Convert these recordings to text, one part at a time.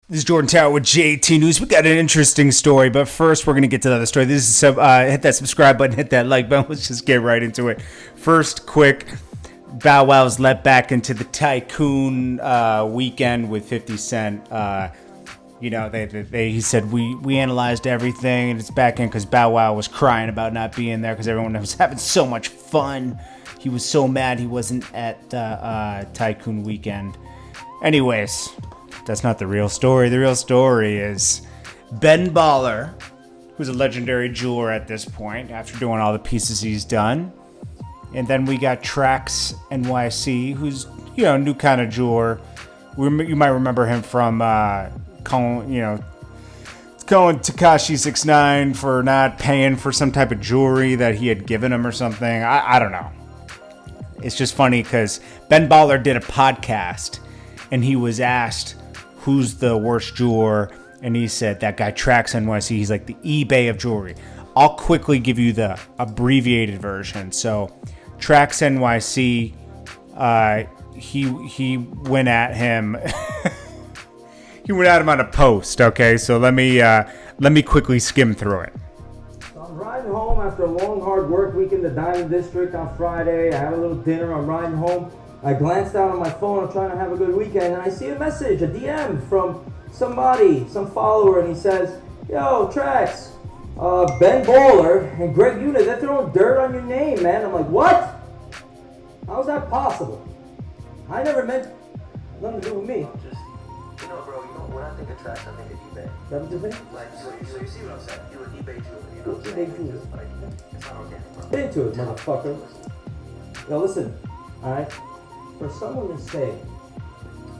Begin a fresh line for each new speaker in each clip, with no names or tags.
This is Jordan Tower with JT News. We got an interesting story, but first we're going to get to the other story. This is hit that subscribe button, hit that like button. Let's just get right into it. First, quick, Bow Wow's let back into the Tycoon weekend with 50 Cent. He said we analyzed everything and it's back in because Bow Wow was crying about not being there because everyone was having so much fun. He was so mad he wasn't at Tycoon weekend. Anyways, that's not the real story. The real story is Ben Baller, who's a legendary jeweler at this point after doing all the pieces he's done. And then we got Trax NYC, who's, new kind of jeweler. You might remember him from calling Tekashi 6ix9ine for not paying for some type of jewelry that he had given him or something. I don't know. It's just funny because Ben Baller did a podcast and he was asked who's the worst jeweler, and he said that guy Trax NYC. He's like the eBay of jewelry. I'll quickly give you the abbreviated version. So Trax NYC, he went at him. He went at him on a post. Okay, so let me quickly skim through it.
So I'm riding home after a long, hard work week in the Diamond District on Friday. I had a little dinner. I'm riding home. I glanced down on my phone. I'm trying to have a good weekend, and I see a message, a DM from somebody, some follower, and he says, "Yo, Trax, Ben Baller and Greg Unit, they're throwing dirt on your name, man." I'm like, what? How's that possible? I never meant nothing to do with me.
Bro, when I think of Trax, I think of eBay.
That's what you think?
Like, so you see what I'm saying? You're an eBay jeweler, you know what I'm
eBay
saying?
jeweler.
Just like, it's not organic, bro.
Get into it, motherfucker. Now listen, alright? For someone to say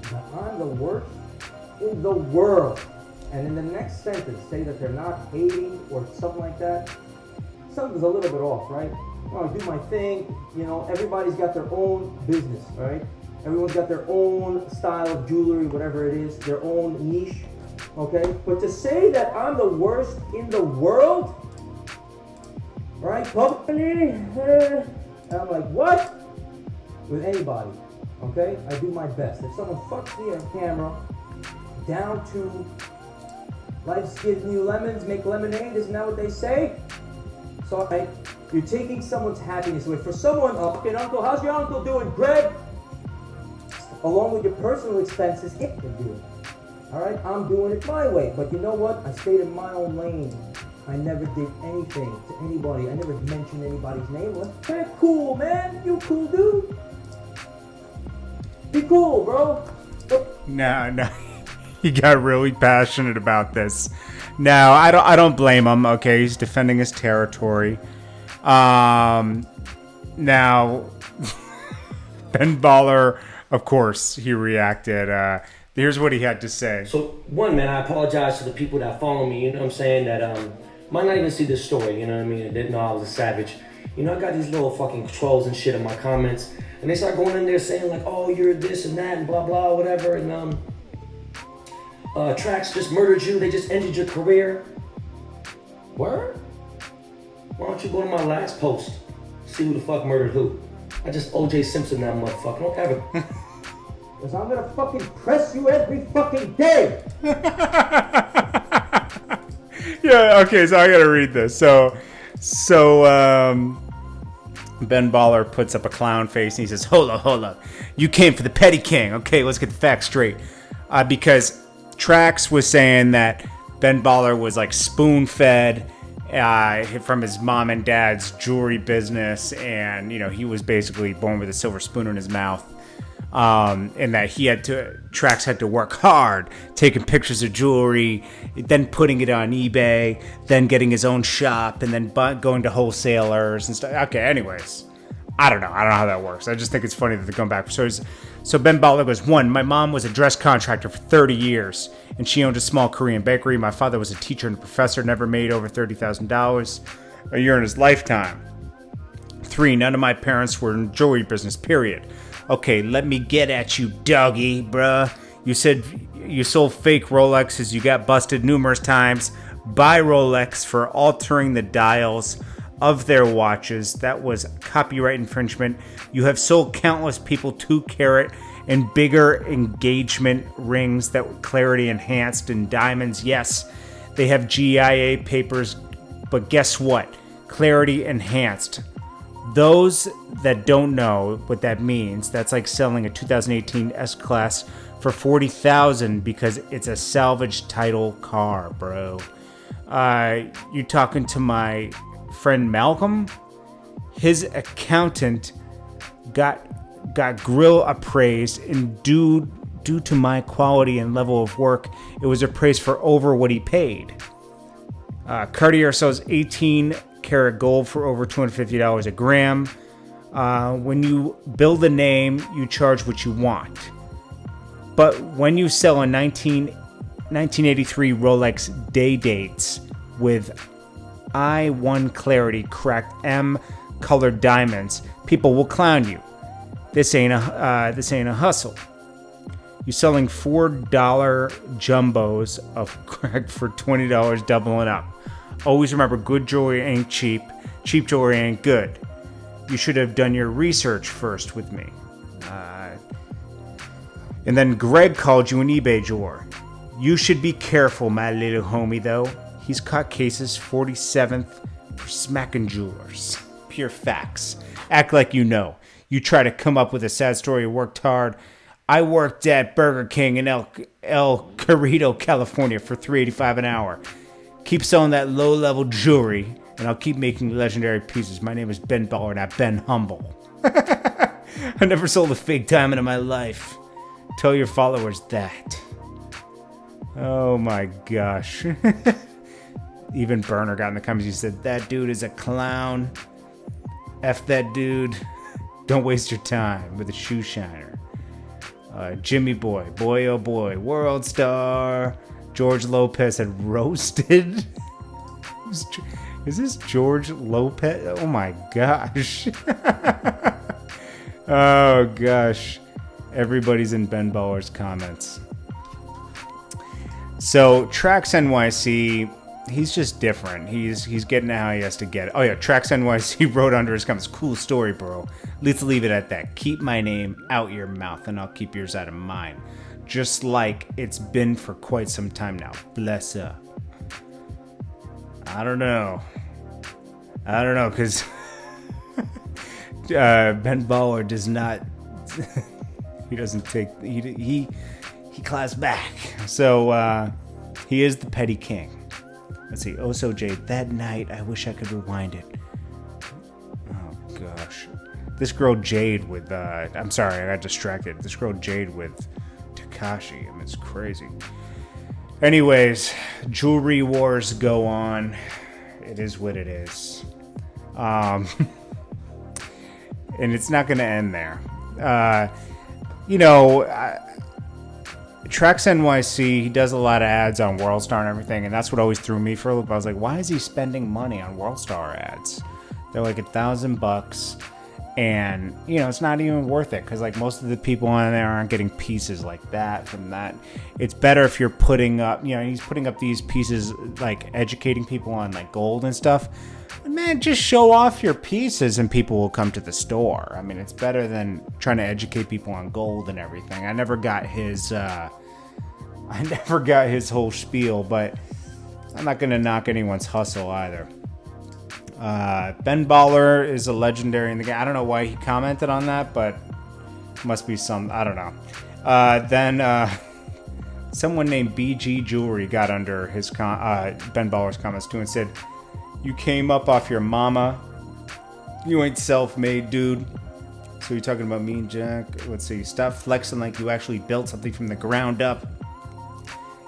that I'm the worst in the world, and in the next sentence say that they're not hating or something like that, something's a little bit off, right? I do my thing, everybody's got their own business, right? Everyone's got their own style of jewelry, whatever it is, their own niche, okay? But to say that I'm the worst in the world, right? Publicly, I'm like, what? With anybody, okay? I do my best. If someone fucks me on camera, down to life's giving you lemons, make lemonade, isn't that what they say? So, right, you're taking someone's happiness away. For someone, okay, uncle, how's your uncle doing? Greg? Along with your personal expenses, it can do it. All right, I'm doing it my way. But you know what? I stayed in my own lane. I never did anything to anybody. I never mentioned anybody's name. Hey, cool, man. You cool, dude. Be cool, bro.
No. He got really passionate about this. No, I don't blame him. Okay, he's defending his territory. Now, Ben Baller, of course, he reacted. Here's what he had to say.
So, one, man, I apologize to the people that follow me, you know what I'm saying, that might not even see this story, you know what I mean, and didn't know I was a savage. I got these little fucking trolls and shit in my comments, and they start going in there saying, like, oh, you're this and that, and blah, blah, whatever, and, Trax just murdered you, they just ended your career. Word? Why don't you go to my last post, see who the fuck murdered who? I just O.J. Simpson that motherfucker, don't ever.
Because I'm gonna fucking press you every fucking day.
Yeah, okay, so I gotta read this. So Ben Baller puts up a clown face and he says, hold up. You came for the petty king. Okay, let's get the facts straight. Because Trax was saying that Ben Baller was like spoon-fed from his mom and dad's jewelry business, and he was basically born with a silver spoon in his mouth, and that Trax had to work hard, taking pictures of jewelry, then putting it on eBay, then getting his own shop, and then going to wholesalers and stuff. Okay, anyways, I don't know how that works. I just think it's funny that they're going back. So Ben Baller goes, 1, my mom was a dress contractor for 30 years, and she owned a small Korean bakery. My father was a teacher and a professor, never made over $30,000 a year in his lifetime. 3, none of my parents were in jewelry business, period. Okay, let me get at you, doggy, bruh. You said you sold fake Rolexes, you got busted numerous times by Rolex for altering the dials of their watches. That was copyright infringement. You have sold countless people 2 carat and bigger engagement rings that were clarity enhanced and diamonds. Yes, they have GIA papers, but guess what? Clarity enhanced. Those that don't know what that means, that's like selling a 2018 S-Class for $40,000 because it's a salvage title car, bro. You talking to my friend Malcolm? His accountant got grill appraised, and due to my quality and level of work, it was appraised for over what he paid. Cartier sells 18 karat gold for over $250 a gram. When you build a name, you charge what you want. But when you sell a 1983 Rolex Day Dates with I1 clarity cracked M colored diamonds, people will clown you. This ain't a hustle. You're selling $4 jumbos of crack for $20, doubling up. Always remember, good jewelry ain't cheap. Cheap jewelry ain't good. You should have done your research first with me. And then Greg called you an eBay jeweler. You should be careful, my little homie, though. He's caught cases 47th for smacking jewelers. Pure facts. Act like you know. You try to come up with a sad story, worked hard. I worked at Burger King in El Cerrito, California for $3.85 an hour. Keep selling that low-level jewelry, and I'll keep making legendary pieces. My name is Ben Baller, not Ben Humble. I never sold a fake diamond in my life. Tell your followers that. Oh my gosh. Even Burner got in the comments. He said, that dude is a clown. F that dude. Don't waste your time with a shoe shiner. Jimmy Boy. Boy, oh boy. Worldstar. George Lopez had roasted. Is this George Lopez? Oh my gosh. Oh gosh. Everybody's in Ben Baller's comments. So Trax NYC, he's just different. He's getting it how he has to get it. Oh yeah, Trax NYC wrote under his comments, cool story, bro. Let's leave it at that. Keep my name out your mouth and I'll keep yours out of mine. Just like it's been for quite some time now. Bless up. I don't know, because Ben Baller does not... he doesn't take... He class back. So, he is the petty king. Let's see. Oh, so Jade. That night, I wish I could rewind it. Oh, gosh. This girl Jade with... I'm sorry, I got distracted. This girl Jade with Takashi. I mean, it's crazy. Anyways, jewelry wars go on. It is what it is. And it's not going to end there. Trax NYC, he does a lot of ads on WorldStar and everything, and that's what always threw me for a loop. I was like, why is he spending money on WorldStar ads? They're like $1,000, and it's not even worth it because like most of the people on there aren't getting pieces like that from that. It's better if you're putting up, he's putting up these pieces like educating people on like gold and stuff. Man, just show off your pieces and people will come to the store. I mean, it's better than trying to educate people on gold and everything. I never got his whole spiel, but I'm not going to knock anyone's hustle either. Ben Baller is a legendary in the game. I don't know why he commented on that, but must be some, I don't know. Then someone named BG Jewelry got under his Ben Baller's comments too and said, you came up off your mama. You ain't self-made, dude. So you're talking about me and Jack. Let's see. Stop flexing like you actually built something from the ground up.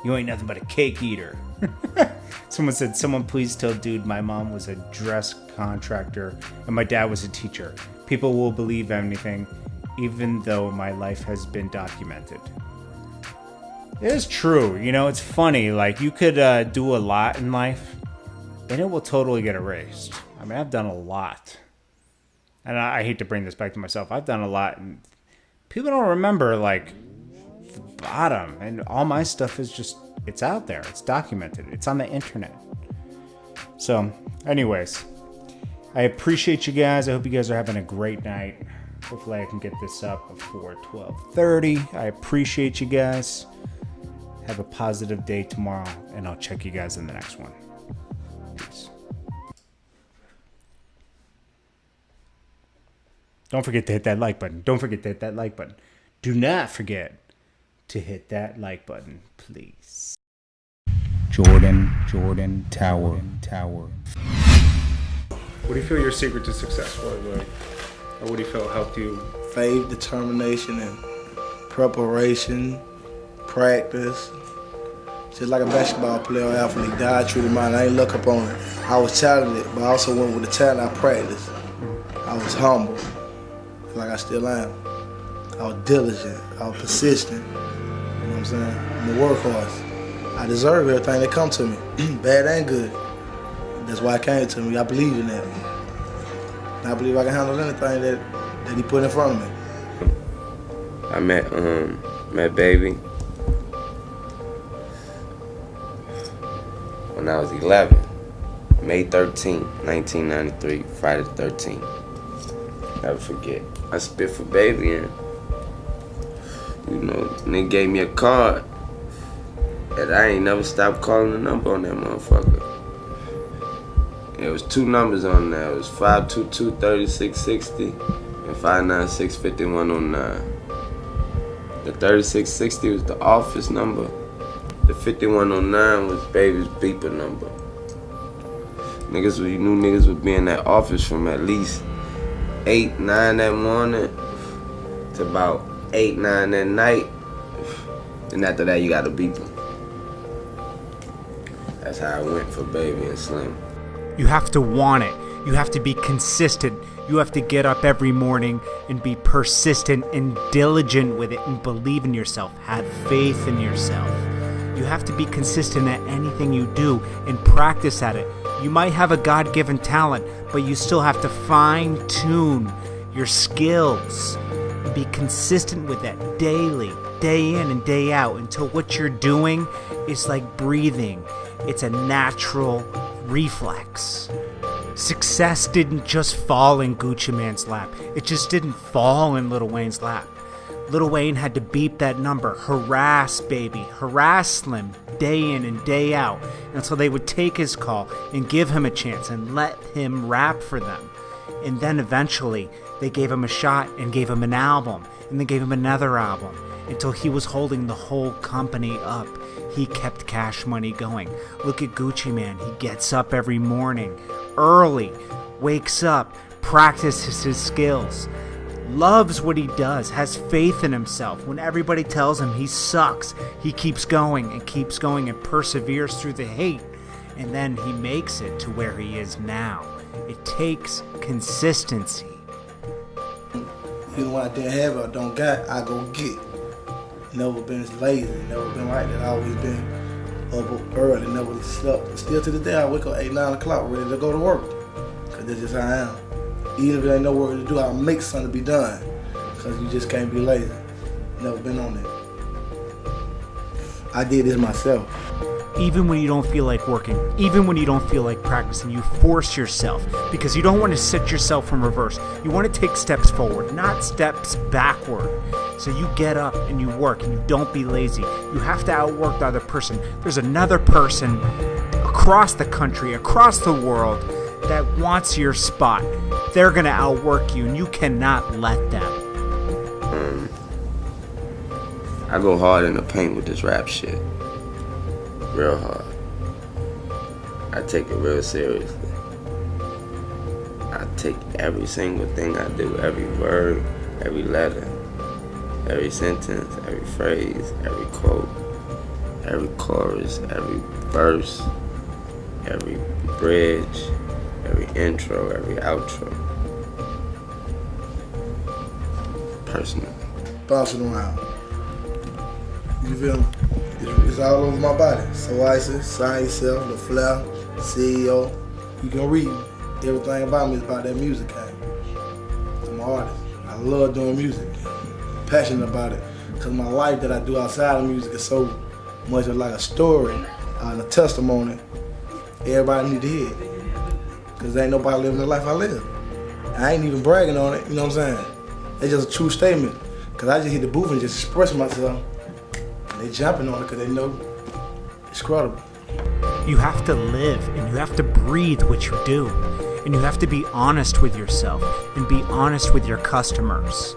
You ain't nothing but a cake eater. Someone said, someone please tell dude my mom was a dress contractor and my dad was a teacher. People will believe anything, even though my life has been documented. It is true. It's funny. Like, you could do a lot in life, and it will totally get erased. I mean, I've done a lot. And I hate to bring this back to myself. I've done a lot, and people don't remember, like, the bottom. And all my stuff is just, it's out there. It's documented. It's on the internet. So, anyways, I appreciate you guys. I hope you guys are having a great night. Hopefully I can get this up before 12:30. I appreciate you guys. Have a positive day tomorrow, and I'll check you guys in the next one. Peace. Don't forget to hit that like button. Don't forget to hit that like button. Do not forget to hit that like button, please. Jordan Tower. What do you feel your secret to success was? Or what do you feel helped you?
Faith, determination, and preparation, practice. Just like a basketball player or athlete, God treated mine. I ain't look up on it. I was talented, but I also went with the talent I practiced. I was humble, like I still am. I was diligent. I was persistent. You know what I'm saying? I'm a workhorse. I deserve everything that come to me, bad and good. That's why it came to me. I believe in that. And I believe I can handle anything that he put in front of me.
I met Bhabie when I was 11, May 13, 1993, Friday the 13th. Never forget. I spit for Bhabie, and they gave me a card, and I ain't never stopped calling the number on that motherfucker. There was 2 numbers on there. It was 522-3660 and 596-5109. The 3660 was the office number. The 5109 was Bhabie's beeper number. You knew niggas would be in that office from at least 8, 9 that morning to about 8, 9 that night. And after that, you got to beep them. That's how I went for Bhabie and Slim.
You have to want it. You have to be consistent. You have to get up every morning and be persistent and diligent with it and believe in yourself. Have faith in yourself. You have to be consistent at anything you do and practice at it. You might have a God-given talent, but you still have to fine-tune your skills and be consistent with that daily, day in and day out, until what you're doing is like breathing. It's a natural reflex. Success didn't just fall in Gucci Mane's lap. It just didn't fall in Lil Wayne's lap. Lil Wayne had to beep that number, harass Bhabie, harass Slim, day in and day out, until they would take his call and give him a chance and let him rap for them. And then eventually, they gave him a shot and gave him an album, and they gave him another album, until he was holding the whole company up. He kept Cash Money going. Look at Gucci Mane. He gets up every morning, early, wakes up, practices his skills, loves what he does, has faith in himself. When everybody tells him he sucks, he keeps going and perseveres through the hate. And then he makes it to where he is now. It takes consistency.
Even when I didn't have it or don't got it, I go get. Never been lazy, never been like that. I always been up early, never slept. Still to this day, I wake up 8, 9 o'clock ready to go to work. Cause that's just how I am. Even if there ain't no work to do, I'll make something to be done. Cause you just can't be lazy. Never been on it. I did this myself.
Even when you don't feel like working, even when you don't feel like practicing, you force yourself because you don't want to set yourself in reverse. You want to take steps forward, not steps backward. So you get up and you work and you don't be lazy. You have to outwork the other person. There's another person across the country, across the world that wants your spot. They're going to outwork you and you cannot let them.
I go hard in the paint with this rap shit. Real hard. I take it real seriously. I take every single thing I do, every word, every letter, every sentence, every phrase, every quote, every chorus, every verse, every bridge, every intro, every outro. Personal.
Bouncing around. You feel me? It's all over my body. So ISIS, Sign Yourself, The Flair, CEO. You can read me. Everything about me is about that music game. I'm an artist. I love doing music. Passionate about it. Because my life that I do outside of music is so much like a story and a testimony. Everybody need to hear it. Because there ain't nobody living the life I live. I ain't even bragging on it, you know what I'm saying? It's just a true statement. Cause I just hit the booth and just express myself. And they jumping on it cause they know it's credible.
You have to live and you have to breathe what you do. And you have to be honest with yourself and be honest with your customers.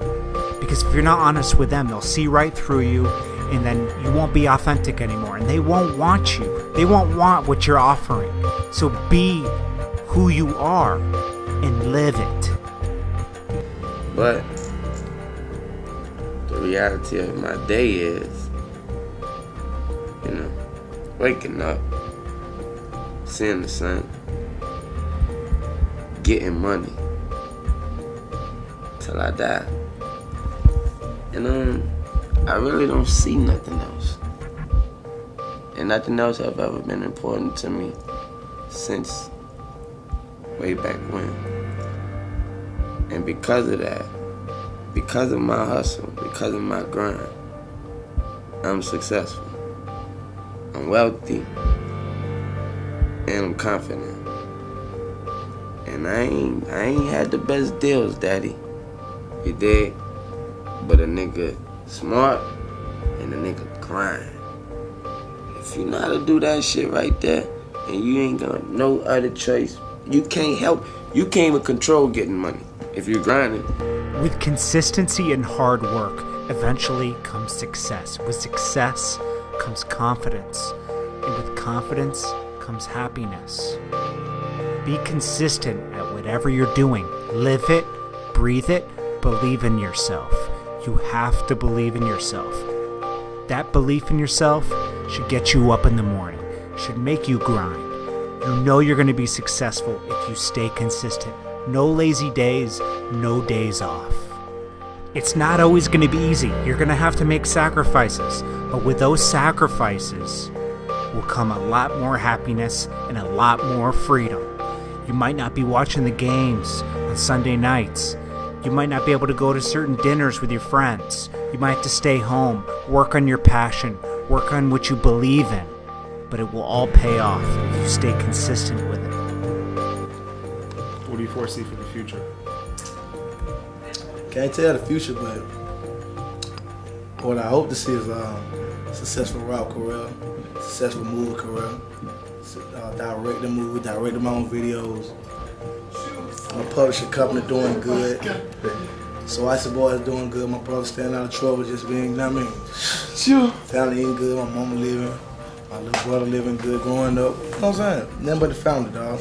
Because if you're not honest with them, they'll see right through you and then you won't be authentic anymore. And they won't want you. They won't want what you're offering. So be who you are and live it.
But the reality of my day is, you know, waking up, seeing the sun, getting money till I die. And I really don't see nothing else. And nothing else have ever been important to me since way back when. And because of that, because of my hustle, because of my grind, I'm successful. I'm wealthy. And I'm confident. And I ain't had the best deals, daddy. You dig? But a nigga smart and a nigga grind. If you know how to do that shit right there, and you ain't got no other choice, you can't even control getting money if you're grinding.
With consistency and hard work, eventually comes success. With success comes confidence. And with confidence comes happiness. Be consistent at whatever you're doing. Live it, breathe it, believe in yourself. You have to believe in yourself. That belief in yourself should get you up in the morning, should make you grind. You know you're going to be successful if you stay consistent. No lazy days, no days off. It's not always going to be easy. You're going to have to make sacrifices. But with those sacrifices will come a lot more happiness and a lot more freedom. You might not be watching the games on Sunday nights. You might not be able to go to certain dinners with your friends. You might have to stay home, work on your passion, work on what you believe in. But it will all pay off if you stay consistent with it.
What do you foresee for the future?
Can't tell the future, but what I hope to see is a successful rap career, successful movie career, direct a movie, direct my own videos. My publishing company doing good. So I boys doing good. My brother staying out of trouble, just being, you know what I mean?
Sure.
Family eating good, my mama living, my little brother living good, growing up. You know what I'm saying? Nothing but the family, dog.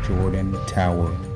JordanTower.